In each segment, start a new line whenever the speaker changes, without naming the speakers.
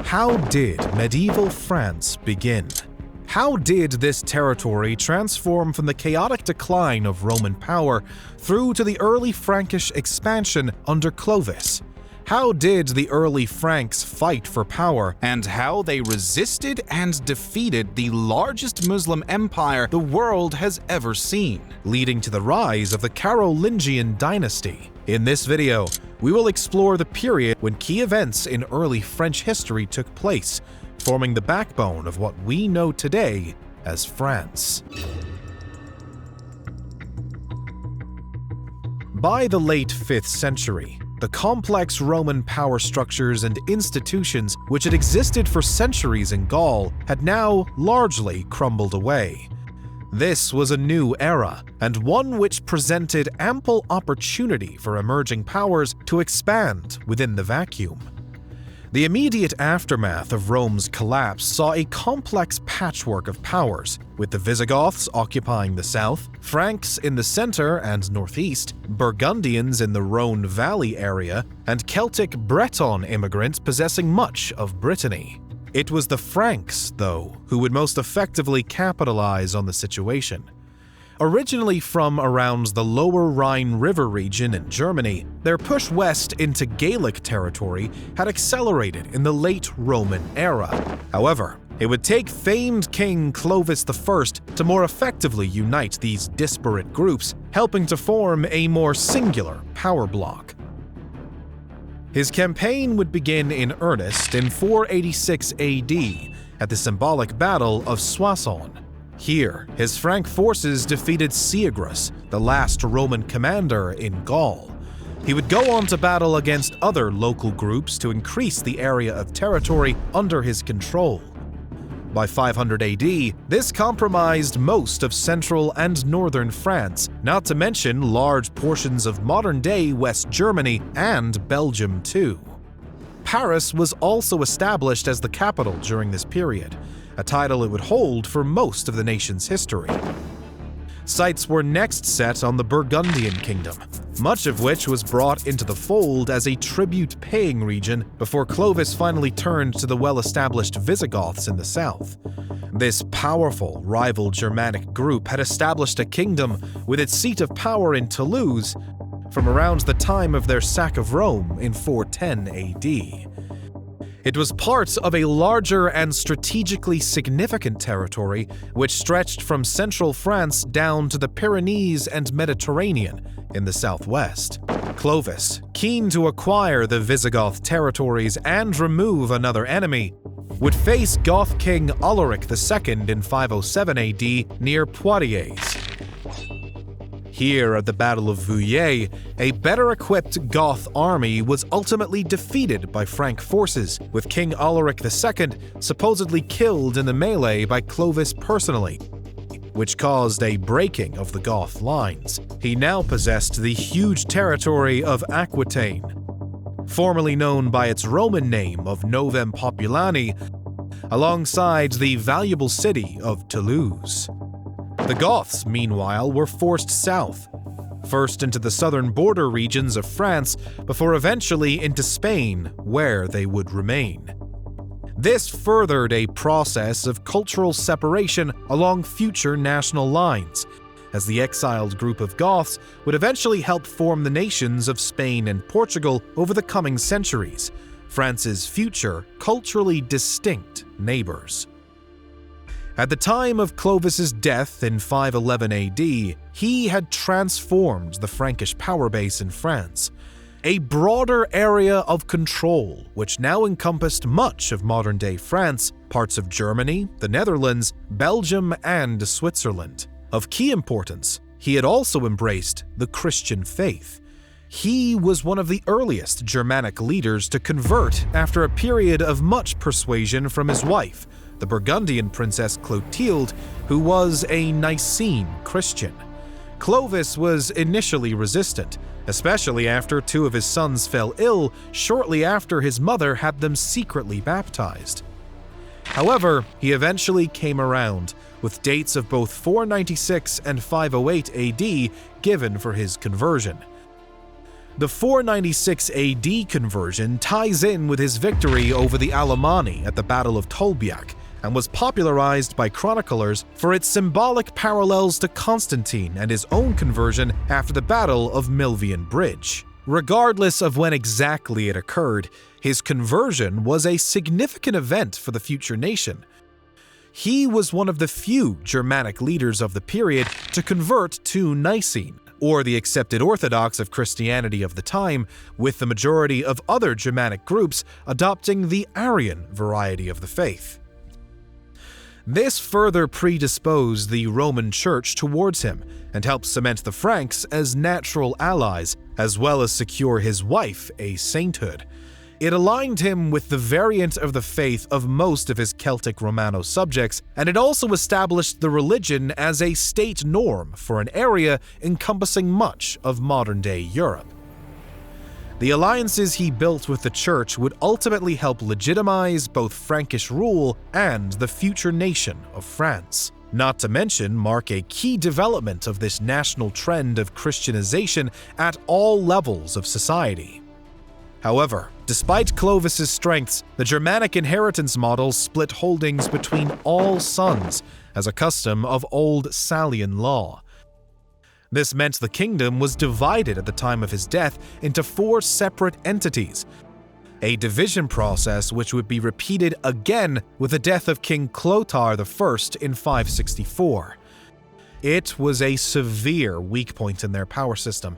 How did medieval France begin? How did this territory transform from the chaotic decline of Roman power through to the early Frankish expansion under Clovis? How did the early Franks fight for power, and how they resisted and defeated the largest Muslim empire the world has ever seen, leading to the rise of the Carolingian Dynasty? In this video, we will explore the period when key events in early French history took place, forming the backbone of what we know today as France. By the late 5th century, the complex Roman power structures and institutions which had existed for centuries in Gaul had now largely crumbled away. This was a new era, and one which presented ample opportunity for emerging powers to expand within the vacuum. The immediate aftermath of Rome's collapse saw a complex patchwork of powers, with the Visigoths occupying the south, Franks in the center and northeast, Burgundians in the Rhone Valley area, and Celtic Breton immigrants possessing much of Brittany. It was the Franks, though, who would most effectively capitalize on the situation. Originally from around the lower Rhine River region in Germany, their push west into Gaelic territory had accelerated in the late Roman era. However, it would take famed King Clovis I to more effectively unite these disparate groups, helping to form a more singular power bloc. His campaign would begin in earnest in 486 AD at the symbolic Battle of Soissons. Here, his Frank forces defeated Siagrus, the last Roman commander in Gaul. He would go on to battle against other local groups to increase the area of territory under his control. By 500 AD, this comprised most of central and northern France, not to mention large portions of modern-day West Germany and Belgium too. Paris was also established as the capital during this period, a title it would hold for most of the nation's history. Sights were next set on the Burgundian kingdom, much of which was brought into the fold as a tribute-paying region before Clovis finally turned to the well-established Visigoths in the south. This powerful rival Germanic group had established a kingdom with its seat of power in Toulouse from around the time of their sack of Rome in 410 AD. It was part of a larger and strategically significant territory which stretched from central France down to the Pyrenees and Mediterranean in the southwest. Clovis, keen to acquire the Visigoth territories and remove another enemy, would face Goth King Alaric II in 507 AD near Poitiers. Here at the Battle of Vouillé, a better-equipped Goth army was ultimately defeated by Frank forces, with King Alaric II supposedly killed in the melee by Clovis personally, which caused a breaking of the Goth lines. He now possessed the huge territory of Aquitaine, formerly known by its Roman name of Novem Populani, alongside the valuable city of Toulouse. The Goths, meanwhile, were forced south, first into the southern border regions of France, before eventually into Spain, where they would remain. This furthered a process of cultural separation along future national lines, as the exiled group of Goths would eventually help form the nations of Spain and Portugal over the coming centuries, France's future, culturally distinct neighbors. At the time of Clovis's death in 511 AD, he had transformed the Frankish power base in France, a broader area of control which now encompassed much of modern-day France, parts of Germany, the Netherlands, Belgium, and Switzerland. Of key importance, he had also embraced the Christian faith. He was one of the earliest Germanic leaders to convert after a period of much persuasion from his wife, the Burgundian princess Clotilde, who was a Nicene Christian. Clovis was initially resistant, especially after two of his sons fell ill shortly after his mother had them secretly baptized. However, he eventually came around, with dates of both 496 and 508 AD given for his conversion. The 496 AD conversion ties in with his victory over the Alemanni at the Battle of Tolbiac, and was popularized by chroniclers for its symbolic parallels to Constantine and his own conversion after the Battle of Milvian Bridge. Regardless of when exactly it occurred, his conversion was a significant event for the future nation. He was one of the few Germanic leaders of the period to convert to Nicene, or the accepted orthodox of Christianity of the time, with the majority of other Germanic groups adopting the Arian variety of the faith. This further predisposed the Roman Church towards him and helped cement the Franks as natural allies, as well as secure his wife a sainthood. It aligned him with the variant of the faith of most of his Celtic Romano subjects, and it also established the religion as a state norm for an area encompassing much of modern-day Europe. The alliances he built with the church would ultimately help legitimize both Frankish rule and the future nation of France, not to mention mark a key development of this national trend of Christianization at all levels of society. However, despite Clovis's strengths, the Germanic inheritance model split holdings between all sons as a custom of old Salian law. This meant the kingdom was divided at the time of his death into 4 separate entities, a division process which would be repeated again with the death of King Clotaire I in 564. It was a severe weak point in their power system,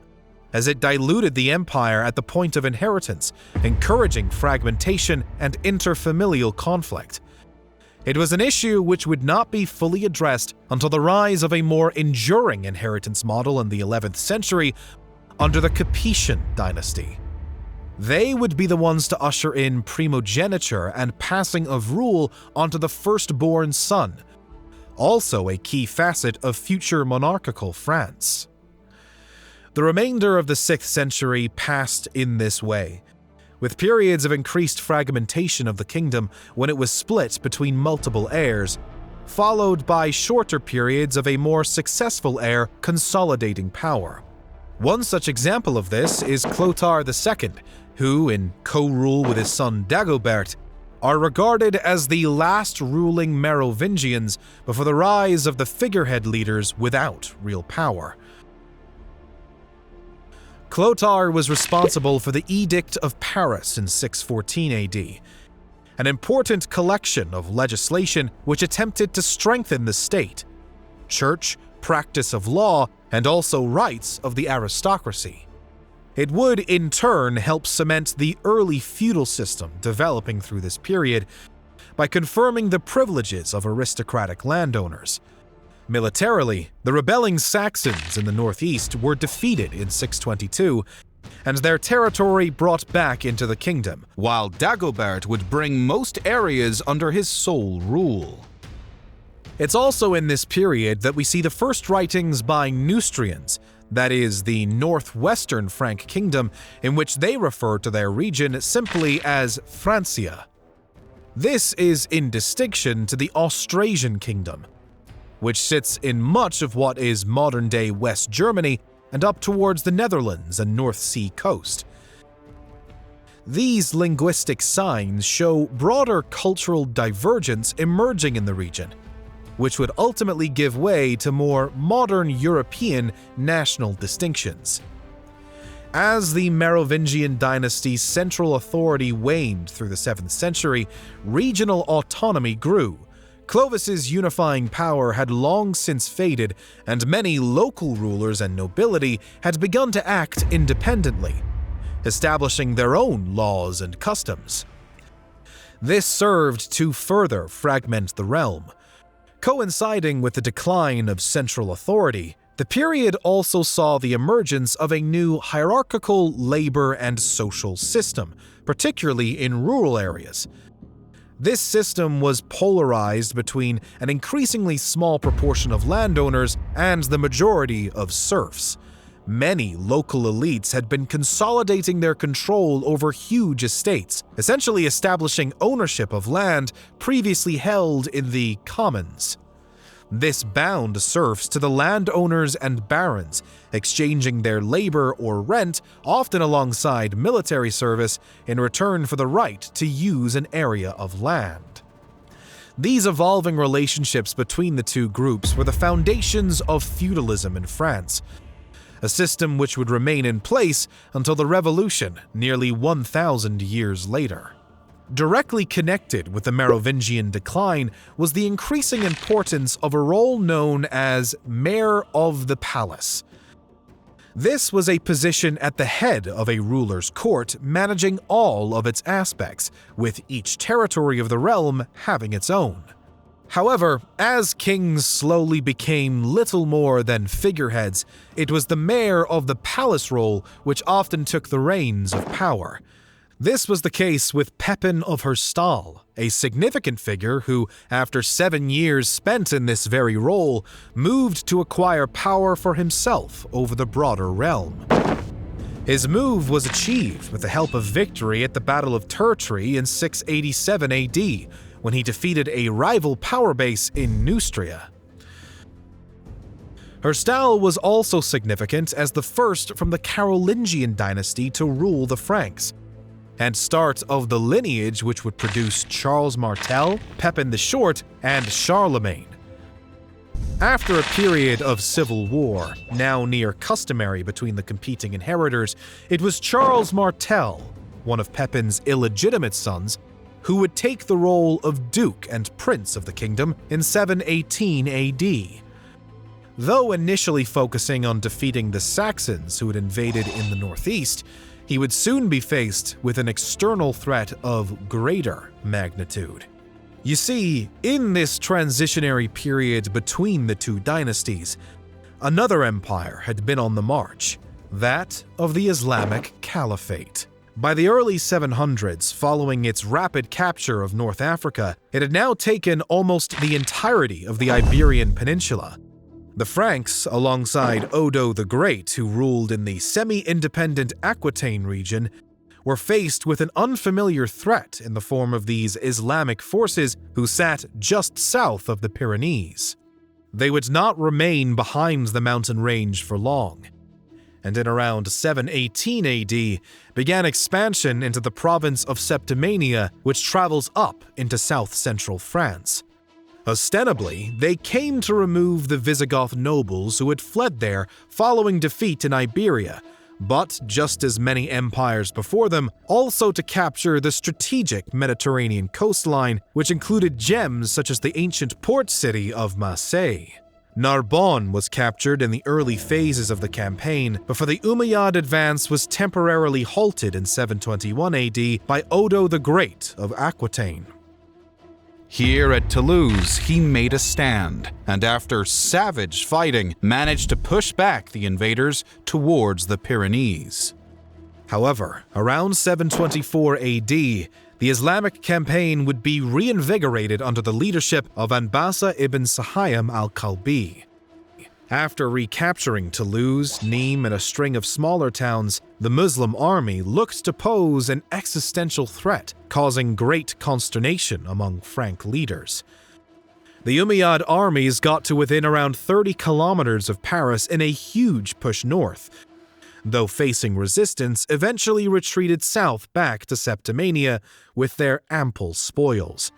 as it diluted the empire at the point of inheritance, encouraging fragmentation and interfamilial conflict. It was an issue which would not be fully addressed until the rise of a more enduring inheritance model in the 11th century under the Capetian Dynasty. They would be the ones to usher in primogeniture and passing of rule onto the firstborn son, also a key facet of future monarchical France. The remainder of the 6th century passed in this way, with periods of increased fragmentation of the kingdom when it was split between multiple heirs, followed by shorter periods of a more successful heir consolidating power. One such example of this is Clotaire II, who, in co-rule with his son Dagobert, are regarded as the last ruling Merovingians before the rise of the figurehead leaders without real power. Clotaire was responsible for the Edict of Paris in 614 AD, an important collection of legislation which attempted to strengthen the state, church, practice of law, and also rights of the aristocracy. It would, in turn, help cement the early feudal system developing through this period by confirming the privileges of aristocratic landowners. Militarily, the rebelling Saxons in the northeast were defeated in 622, and their territory brought back into the kingdom, while Dagobert would bring most areas under his sole rule. It's also in this period that we see the first writings by Neustrians, that is, the northwestern Frank kingdom, in which they refer to their region simply as Francia. This is in distinction to the Austrasian kingdom, which sits in much of what is modern-day West Germany and up towards the Netherlands and North Sea coast. These linguistic signs show broader cultural divergence emerging in the region, which would ultimately give way to more modern European national distinctions. As the Merovingian dynasty's central authority waned through the 7th century, regional autonomy grew. Clovis's unifying power had long since faded, and many local rulers and nobility had begun to act independently, establishing their own laws and customs. This served to further fragment the realm. Coinciding with the decline of central authority, the period also saw the emergence of a new hierarchical labor and social system, particularly in rural areas. This system was polarized between an increasingly small proportion of landowners and the majority of serfs. Many local elites had been consolidating their control over huge estates, essentially establishing ownership of land previously held in the commons. This bound serfs to the landowners and barons, exchanging their labor or rent, often alongside military service, in return for the right to use an area of land. These evolving relationships between the two groups were the foundations of feudalism in France, a system which would remain in place until the Revolution nearly 1,000 years later. Directly connected with the Merovingian decline was the increasing importance of a role known as Mayor of the Palace. This was a position at the head of a ruler's court, managing all of its aspects, with each territory of the realm having its own. However, as kings slowly became little more than figureheads, it was the mayor of the palace role which often took the reins of power. This was the case with Pepin of Herstal, a significant figure who, after 7 years spent in this very role, moved to acquire power for himself over the broader realm. His move was achieved with the help of victory at the Battle of Tertry in 687 AD, when he defeated a rival power base in Neustria. Herstal was also significant as the first from the Carolingian Dynasty to rule the Franks, and start of the lineage which would produce Charles Martel, Pepin the Short, and Charlemagne. After a period of civil war, now near customary between the competing inheritors, it was Charles Martel, one of Pepin's illegitimate sons, who would take the role of Duke and Prince of the kingdom in 718 AD. Though initially focusing on defeating the Saxons who had invaded in the northeast, he would soon be faced with an external threat of greater magnitude. You see, in this transitionary period between the two dynasties, another empire had been on the march, that of the Islamic Caliphate. By the early 700s, following its rapid capture of North Africa, it had now taken almost the entirety of the Iberian Peninsula. The Franks, alongside Odo the Great, who ruled in the semi-independent Aquitaine region, were faced with an unfamiliar threat in the form of these Islamic forces who sat just south of the Pyrenees. They would not remain behind the mountain range for long, and in around 718 AD began expansion into the province of Septimania, which travels up into south-central France. Ostensibly, they came to remove the Visigoth nobles who had fled there following defeat in Iberia, but just as many empires before them, also to capture the strategic Mediterranean coastline, which included gems such as the ancient port city of Marseille. Narbonne was captured in the early phases of the campaign, before the Umayyad advance was temporarily halted in 721 AD by Odo the Great of Aquitaine. Here at Toulouse, he made a stand, and after savage fighting, managed to push back the invaders towards the Pyrenees. However, around 724 AD, the Islamic campaign would be reinvigorated under the leadership of Anbasa ibn Sahayam al-Kalbi. After recapturing Toulouse, Nîmes, and a string of smaller towns, the Muslim army looked to pose an existential threat, causing great consternation among Frank leaders. The Umayyad armies got to within around 30 kilometers of Paris in a huge push north, though facing resistance, eventually retreated south back to Septimania with their ample spoils.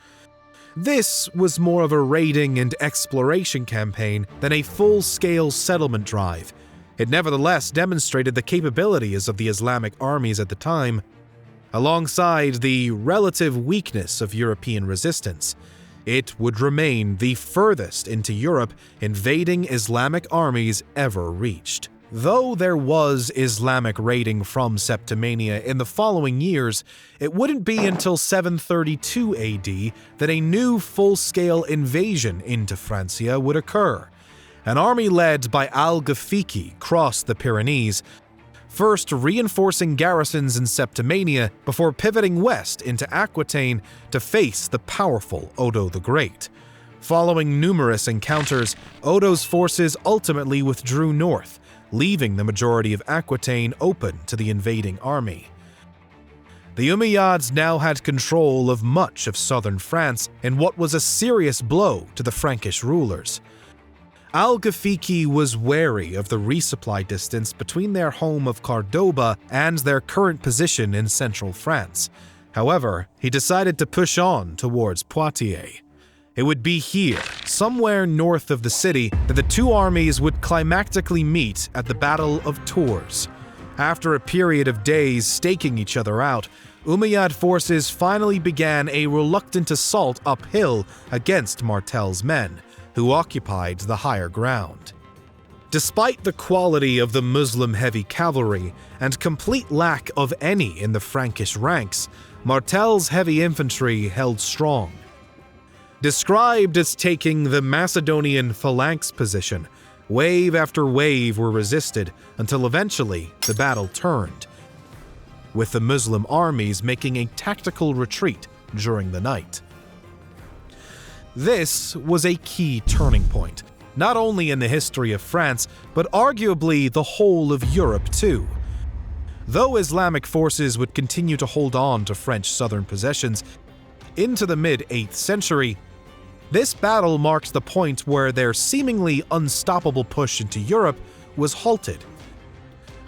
This was more of a raiding and exploration campaign than a full-scale settlement drive. It nevertheless demonstrated the capabilities of the Islamic armies at the time. Alongside the relative weakness of European resistance, it would remain the furthest into Europe invading Islamic armies ever reached. Though there was Islamic raiding from Septimania in the following years, it wouldn't be until 732 AD that a new full-scale invasion into Francia would occur. An army led by al-Ghafiqi crossed the Pyrenees, first reinforcing garrisons in Septimania before pivoting west into Aquitaine to face the powerful Odo the Great. Following numerous encounters, Odo's forces ultimately withdrew north, leaving the majority of Aquitaine open to the invading army. The Umayyads now had control of much of southern France in what was a serious blow to the Frankish rulers. Al-Ghafiqi was wary of the resupply distance between their home of Cordoba and their current position in central France. However, he decided to push on towards Poitiers. It would be here, somewhere north of the city, that the two armies would climactically meet at the Battle of Tours. After a period of days staking each other out, Umayyad forces finally began a reluctant assault uphill against Martel's men, who occupied the higher ground. Despite the quality of the Muslim-heavy cavalry and complete lack of any in the Frankish ranks, Martel's heavy infantry held strong. Described as taking the Macedonian phalanx position, wave after wave were resisted until eventually the battle turned, with the Muslim armies making a tactical retreat during the night. This was a key turning point, not only in the history of France, but arguably the whole of Europe too. Though Islamic forces would continue to hold on to French southern possessions into the mid-8th century, this battle marks the point where their seemingly unstoppable push into Europe was halted.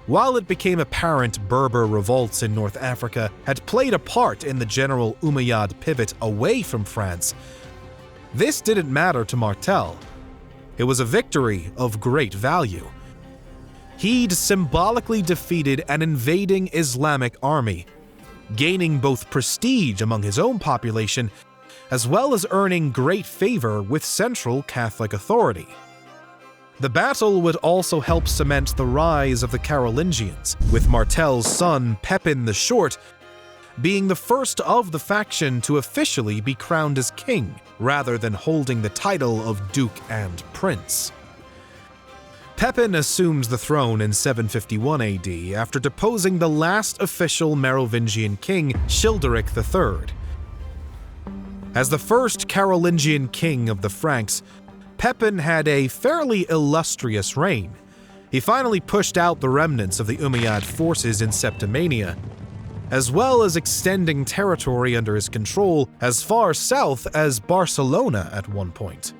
While it became apparent Berber revolts in North Africa had played a part in the general Umayyad pivot away from France, this didn't matter to Martel. It was a victory of great value. He'd symbolically defeated an invading Islamic army, gaining both prestige among his own population as well as earning great favor with central Catholic authority. The battle would also help cement the rise of the Carolingians, with Martel's son Pepin the Short being the first of the faction to officially be crowned as king, rather than holding the title of duke and prince. Pepin assumed the throne in 751 AD after deposing the last official Merovingian king, Childeric III. As the first Carolingian king of the Franks, Pepin had a fairly illustrious reign. He finally pushed out the remnants of the Umayyad forces in Septimania, as well as extending territory under his control as far south as Barcelona at one point.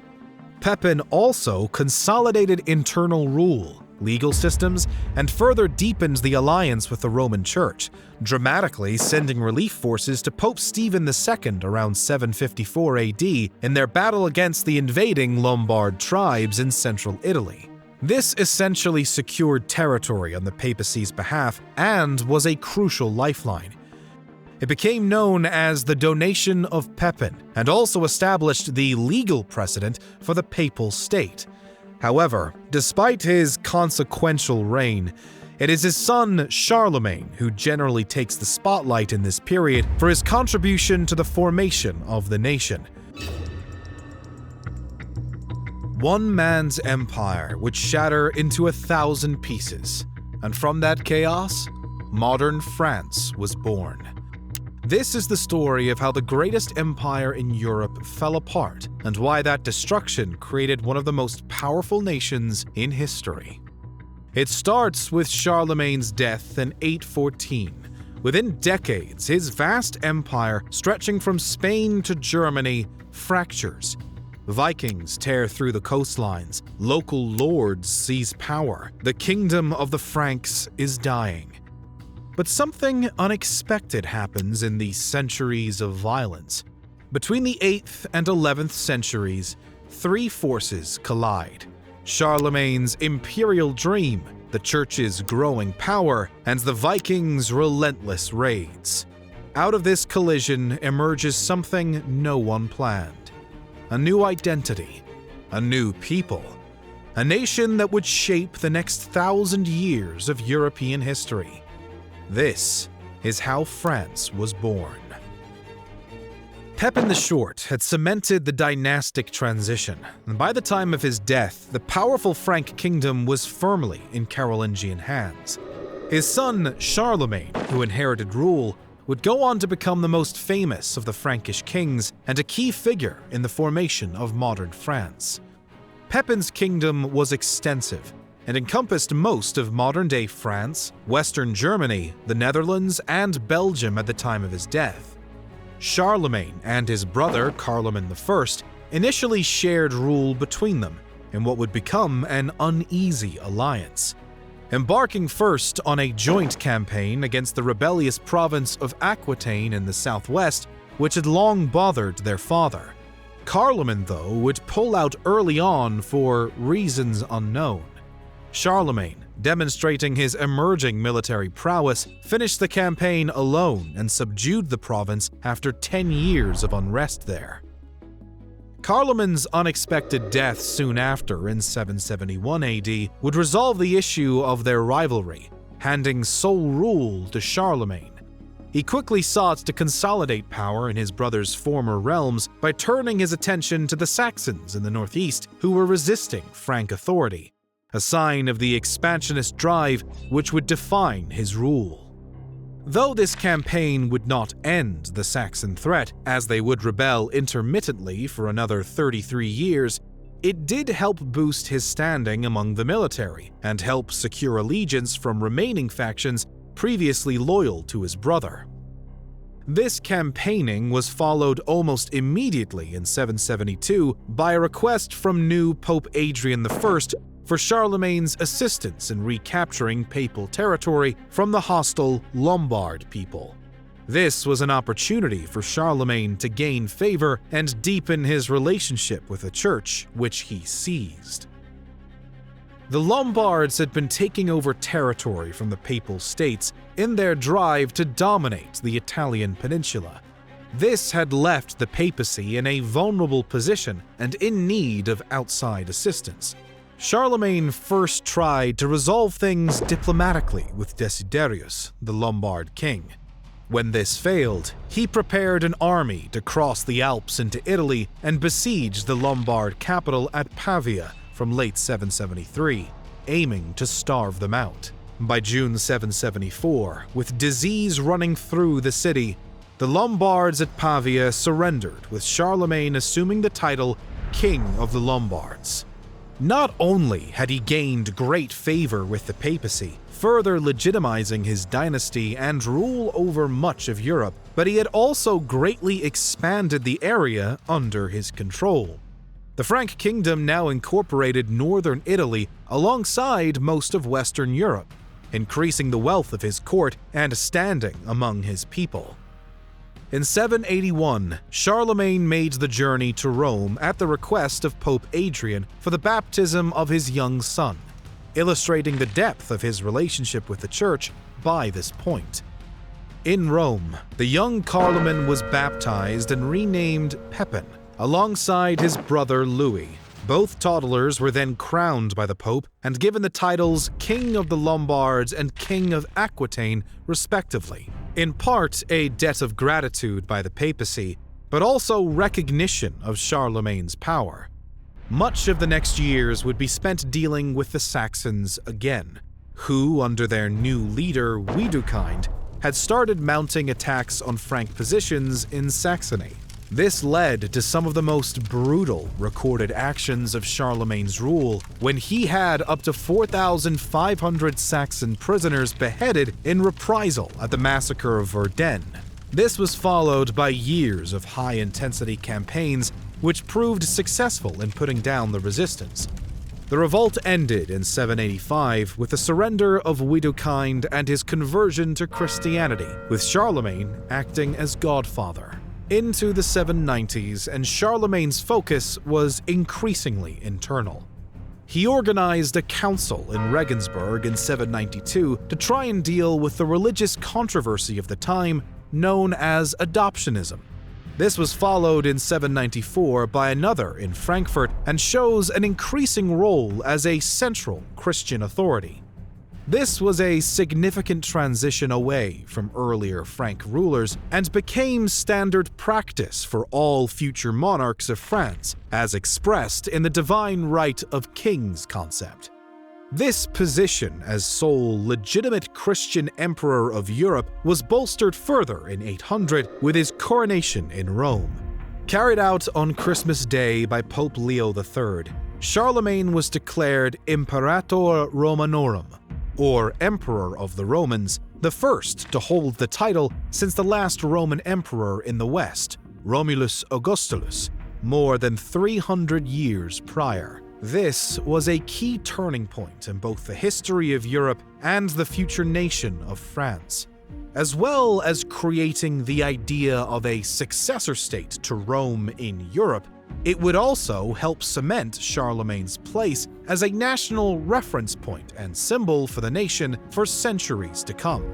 Pepin also consolidated internal rule, legal systems, and further deepened the alliance with the Roman Church, dramatically sending relief forces to Pope Stephen II around 754 AD in their battle against the invading Lombard tribes in central Italy. This essentially secured territory on the papacy's behalf and was a crucial lifeline. It became known as the Donation of Pepin and also established the legal precedent for the papal state. However, despite his consequential reign, it is his son Charlemagne who generally takes the spotlight in this period for his contribution to the formation of the nation. One man's empire would shatter into 1,000 pieces, and from that chaos, modern France was born. This is the story of how the greatest empire in Europe fell apart, and why that destruction created one of the most powerful nations in history. It starts with Charlemagne's death in 814. Within decades, his vast empire, stretching from Spain to Germany, fractures. Vikings tear through the coastlines, local lords seize power, the kingdom of the Franks is dying. But something unexpected happens in these centuries of violence. Between the 8th and 11th centuries, three forces collide: Charlemagne's imperial dream, the Church's growing power, and the Vikings' relentless raids. Out of this collision emerges something no one planned. A new identity, a new people, a nation that would shape the next 1,000 years of European history. This is how France was born. Pepin the Short had cemented the dynastic transition, and by the time of his death, the powerful Frank kingdom was firmly in Carolingian hands. His son Charlemagne, who inherited rule, would go on to become the most famous of the Frankish kings and a key figure in the formation of modern France. Pepin's kingdom was extensive and encompassed most of modern-day France, Western Germany, the Netherlands, and Belgium at the time of his death. Charlemagne and his brother Carloman I initially shared rule between them, in what would become an uneasy alliance. Embarking first on a joint campaign against the rebellious province of Aquitaine in the southwest, which had long bothered their father. Carloman, though, would pull out early on for reasons unknown. Charlemagne, demonstrating his emerging military prowess, finished the campaign alone and subdued the province after 10 years of unrest there. Carloman's unexpected death soon after, in 771 AD, would resolve the issue of their rivalry, handing sole rule to Charlemagne. He quickly sought to consolidate power in his brother's former realms by turning his attention to the Saxons in the northeast, who were resisting Frank authority, a sign of the expansionist drive which would define his rule. Though this campaign would not end the Saxon threat, as they would rebel intermittently for another 33 years, it did help boost his standing among the military and help secure allegiance from remaining factions previously loyal to his brother. This campaigning was followed almost immediately in 772 by a request from new Pope Adrian I for Charlemagne's assistance in recapturing papal territory from the hostile Lombard people. This was an opportunity for Charlemagne to gain favor and deepen his relationship with the church, which he seized. The Lombards had been taking over territory from the Papal States in their drive to dominate the Italian peninsula. This had left the papacy in a vulnerable position and in need of outside assistance. Charlemagne first tried to resolve things diplomatically with Desiderius, the Lombard king. When this failed, he prepared an army to cross the Alps into Italy and besiege the Lombard capital at Pavia from late 773, aiming to starve them out. By June 774, with disease running through the city, the Lombards at Pavia surrendered, with Charlemagne assuming the title King of the Lombards. Not only had he gained great favor with the papacy, further legitimizing his dynasty and rule over much of Europe, but he had also greatly expanded the area under his control. The Frank kingdom now incorporated northern Italy alongside most of Western Europe, increasing the wealth of his court and standing among his people. In 781, Charlemagne made the journey to Rome at the request of Pope Adrian for the baptism of his young son, illustrating the depth of his relationship with the church by this point. In Rome, the young Carloman was baptized and renamed Pepin, alongside his brother Louis. Both toddlers were then crowned by the Pope and given the titles King of the Lombards and King of Aquitaine, respectively. In part a debt of gratitude by the papacy, but also recognition of Charlemagne's power. Much of the next years would be spent dealing with the Saxons again, who, under their new leader Widukind, had started mounting attacks on Frank positions in Saxony. This led to some of the most brutal recorded actions of Charlemagne's rule, when he had up to 4,500 Saxon prisoners beheaded in reprisal at the massacre of Verdun. This was followed by years of high-intensity campaigns which proved successful in putting down the resistance. The revolt ended in 785 with the surrender of Widukind and his conversion to Christianity, with Charlemagne acting as godfather. Into the 790s, and Charlemagne's focus was increasingly internal. He organized a council in Regensburg in 792 to try and deal with the religious controversy of the time known as adoptionism. This was followed in 794 by another in Frankfurt and shows an increasing role as a central Christian authority. This was a significant transition away from earlier Frank rulers and became standard practice for all future monarchs of France, as expressed in the divine right of kings concept. This position as sole legitimate Christian emperor of Europe was bolstered further in 800 with his coronation in Rome. Carried out on Christmas Day by Pope Leo III, Charlemagne was declared Imperator Romanorum, or Emperor of the Romans, the first to hold the title since the last Roman emperor in the West, Romulus Augustulus, more than 300 years prior. This was a key turning point in both the history of Europe and the future nation of France, as well as creating the idea of a successor state to Rome in Europe. It would also help cement Charlemagne's place as a national reference point and symbol for the nation for centuries to come.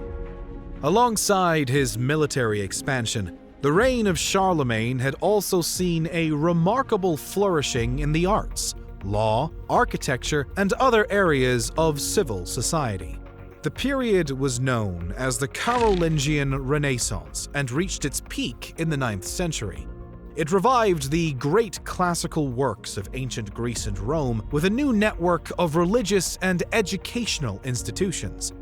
Alongside his military expansion, the reign of Charlemagne had also seen a remarkable flourishing in the arts, law, architecture, and other areas of civil society. The period was known as the Carolingian Renaissance and reached its peak in the 9th century. It revived the great classical works of ancient Greece and Rome with a new network of religious and educational institutions.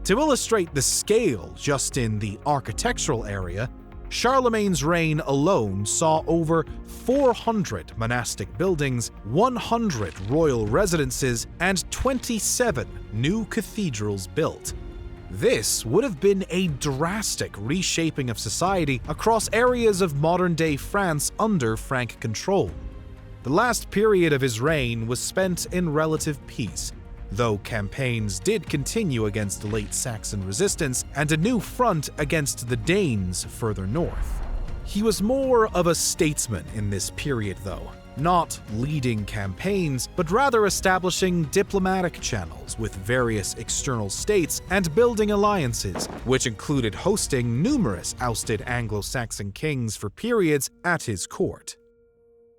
To illustrate the scale just in the architectural area, Charlemagne's reign alone saw over 400 monastic buildings, 100 royal residences, and 27 new cathedrals built. This would have been a drastic reshaping of society across areas of modern-day France under Frank control. The last period of his reign was spent in relative peace, though campaigns did continue against the late Saxon resistance and a new front against the Danes further north. He was more of a statesman in this period, though, not leading campaigns, but rather establishing diplomatic channels with various external states and building alliances, which included hosting numerous ousted Anglo-Saxon kings for periods at his court.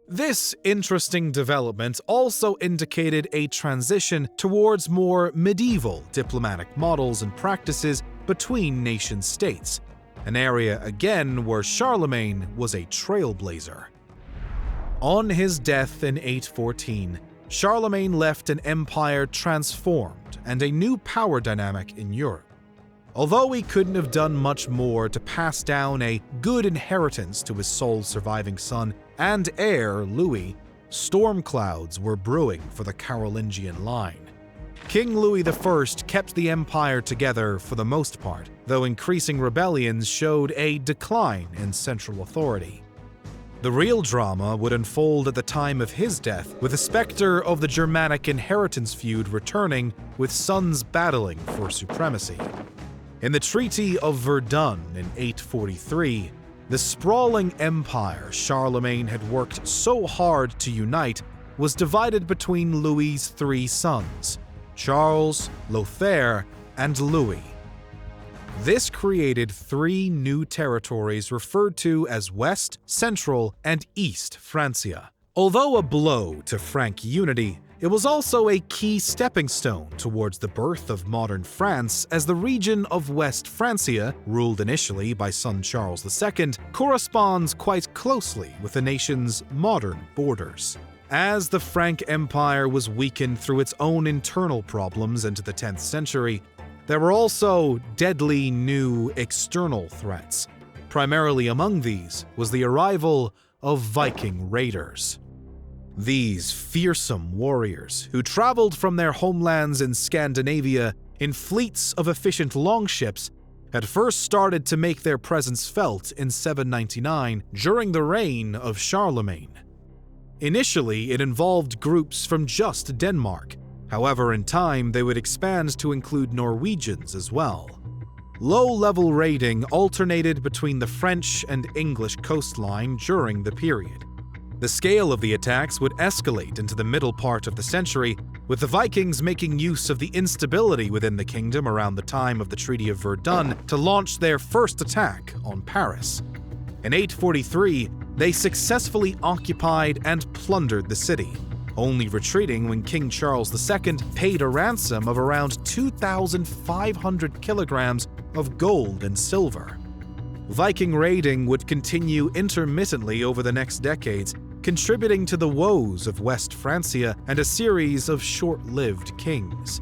This interesting development also indicated a transition towards more medieval diplomatic models and practices between nation-states, an area again where Charlemagne was a trailblazer. On his death in 814, Charlemagne left an empire transformed and a new power dynamic in Europe. Although he couldn't have done much more to pass down a good inheritance to his sole surviving son and heir, Louis, storm clouds were brewing for the Carolingian line. King Louis I kept the empire together for the most part, though increasing rebellions showed a decline in central authority. The real drama would unfold at the time of his death, with the specter of the Germanic inheritance feud returning, with sons battling for supremacy. In the Treaty of Verdun in 843, the sprawling empire Charlemagne had worked so hard to unite was divided between Louis's three sons, Charles, Lothair, and Louis. This created three new territories referred to as West, Central, and East Francia. Although a blow to Frank unity, it was also a key stepping stone towards the birth of modern France, as the region of West Francia, ruled initially by son Charles II, corresponds quite closely with the nation's modern borders. As the Frank Empire was weakened through its own internal problems into the 10th century, there were also deadly new external threats. Primarily among these was the arrival of Viking raiders. These fearsome warriors, who traveled from their homelands in Scandinavia in fleets of efficient longships, had first started to make their presence felt in 799 during the reign of Charlemagne. Initially, it involved groups from just Denmark. However, in time, they would expand to include Norwegians as well. Low-level raiding alternated between the French and English coastline during the period. The scale of the attacks would escalate into the middle part of the century, with the Vikings making use of the instability within the kingdom around the time of the Treaty of Verdun to launch their first attack on Paris. In 843, they successfully occupied and plundered the city, only retreating when King Charles II paid a ransom of around 2,500 kilograms of gold and silver. Viking raiding would continue intermittently over the next decades, contributing to the woes of West Francia and a series of short-lived kings.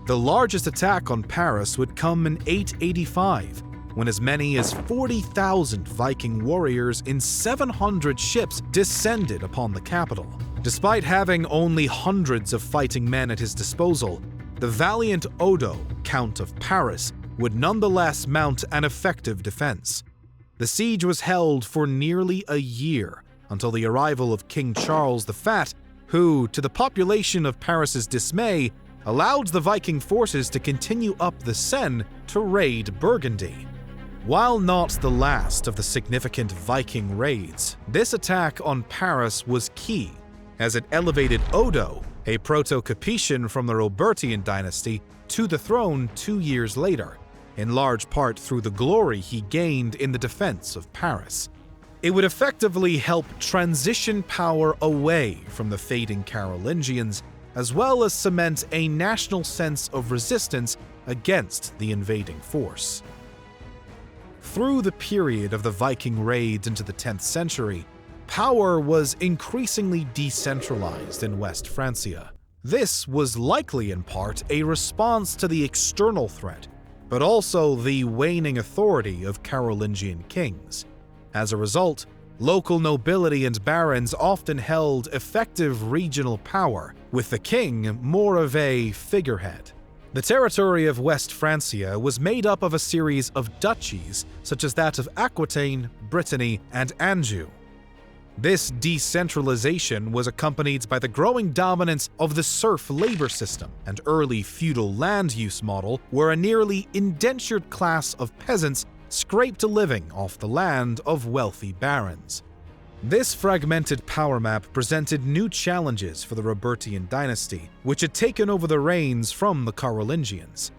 The largest attack on Paris would come in 885, when as many as 40,000 Viking warriors in 700 ships descended upon the capital. Despite having only hundreds of fighting men at his disposal, the valiant Odo, Count of Paris, would nonetheless mount an effective defense. The siege was held for nearly a year, until the arrival of King Charles the Fat, who, to the population of Paris's dismay, allowed the Viking forces to continue up the Seine to raid Burgundy. While not the last of the significant Viking raids, this attack on Paris was key, as it elevated Odo, a proto-Capetian from the Robertian dynasty, to the throne 2 years later, in large part through the glory he gained in the defense of Paris. It would effectively help transition power away from the fading Carolingians, as well as cement a national sense of resistance against the invading force. Through the period of the Viking raids into the 10th century, power was increasingly decentralized in West Francia. This was likely in part a response to the external threat, but also the waning authority of Carolingian kings. As a result, local nobility and barons often held effective regional power, with the king more of a figurehead. The territory of West Francia was made up of a series of duchies, such as that of Aquitaine, Brittany, and Anjou. This decentralization was accompanied by the growing dominance of the serf labor system and early feudal land use model, where a nearly indentured class of peasants scraped a living off the land of wealthy barons. This fragmented power map presented new challenges for the Robertian dynasty, which had taken over the reins from the Carolingians.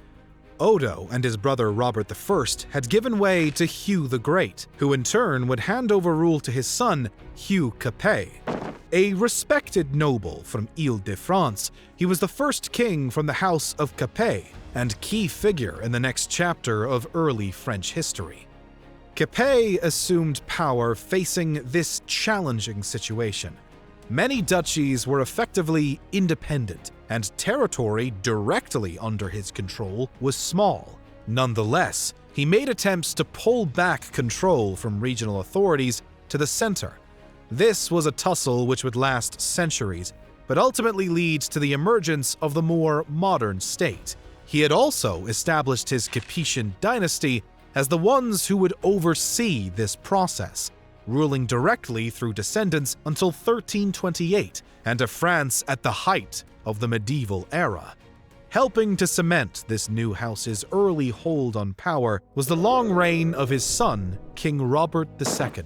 Odo and his brother Robert I had given way to Hugh the Great, who in turn would hand over rule to his son, Hugh Capet. A respected noble from Ile-de-France, he was the first king from the House of Capet, and key figure in the next chapter of early French history. Capet assumed power facing this challenging situation. Many duchies were effectively independent, and territory directly under his control was small. Nonetheless, he made attempts to pull back control from regional authorities to the center. This was a tussle which would last centuries, but ultimately lead to the emergence of the more modern state. He had also established his Capetian Dynasty as the ones who would oversee this process, ruling directly through descendants until 1328 and a France at the height of the medieval era. Helping to cement this new house's early hold on power was the long reign of his son, King Robert II.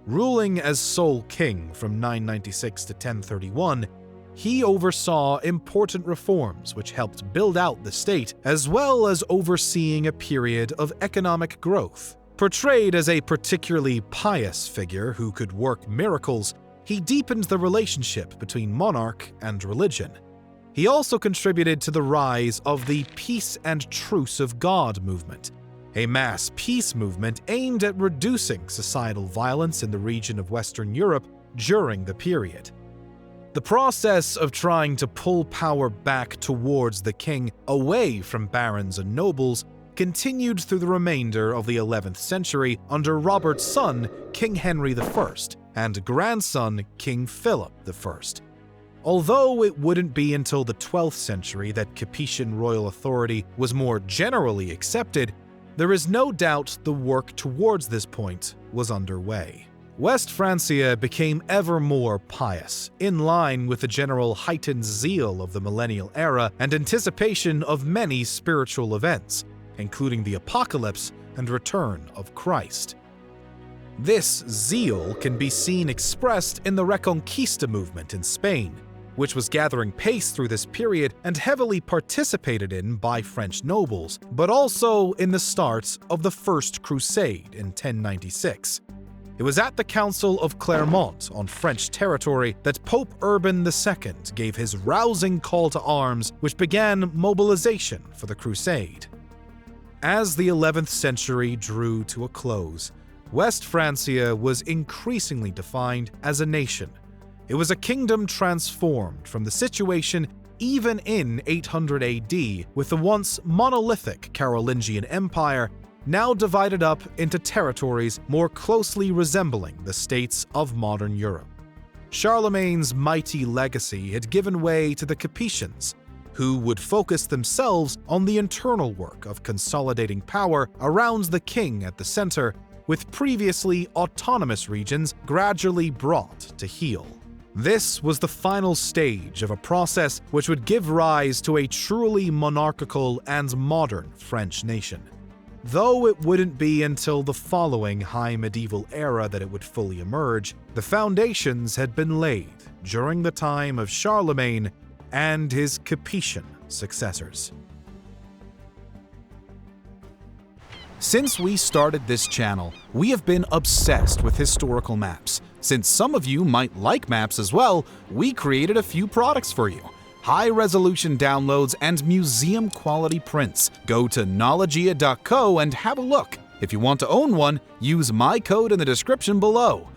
Ruling as sole king from 996 to 1031, he oversaw important reforms which helped build out the state, as well as overseeing a period of economic growth. Portrayed as a particularly pious figure who could work miracles, he deepened the relationship between monarch and religion. He also contributed to the rise of the Peace and Truce of God movement, a mass peace movement aimed at reducing societal violence in the region of Western Europe during the period. The process of trying to pull power back towards the king, away from barons and nobles, continued through the remainder of the 11th century under Robert's son, King Henry I, and grandson, King Philip I. Although it wouldn't be until the 12th century that Capetian royal authority was more generally accepted, there is no doubt the work towards this point was underway. West Francia became ever more pious, in line with the general heightened zeal of the millennial era and anticipation of many spiritual events, including the apocalypse and return of Christ. This zeal can be seen expressed in the Reconquista movement in Spain, which was gathering pace through this period and heavily participated in by French nobles, but also in the start of the First Crusade in 1096. It was at the Council of Clermont on French territory that Pope Urban II gave his rousing call to arms, which began mobilization for the crusade. As the 11th century drew to a close, West Francia was increasingly defined as a nation. It was a kingdom transformed from the situation even in 800 AD, with the once monolithic Carolingian Empire now divided up into territories more closely resembling the states of modern Europe. Charlemagne's mighty legacy had given way to the Capetians, who would focus themselves on the internal work of consolidating power around the king at the center, with previously autonomous regions gradually brought to heel. This was the final stage of a process which would give rise to a truly monarchical and modern French nation. Though it wouldn't be until the following high medieval era that it would fully emerge, the foundations had been laid during the time of Charlemagne and his Capetian successors. Since we started this channel, we have been obsessed with historical maps. Since some of you might like maps as well, we created a few products for you. High-resolution downloads and museum-quality prints. Go to knowledgeia.co and have a look. If you want to own one, use my code in the description below.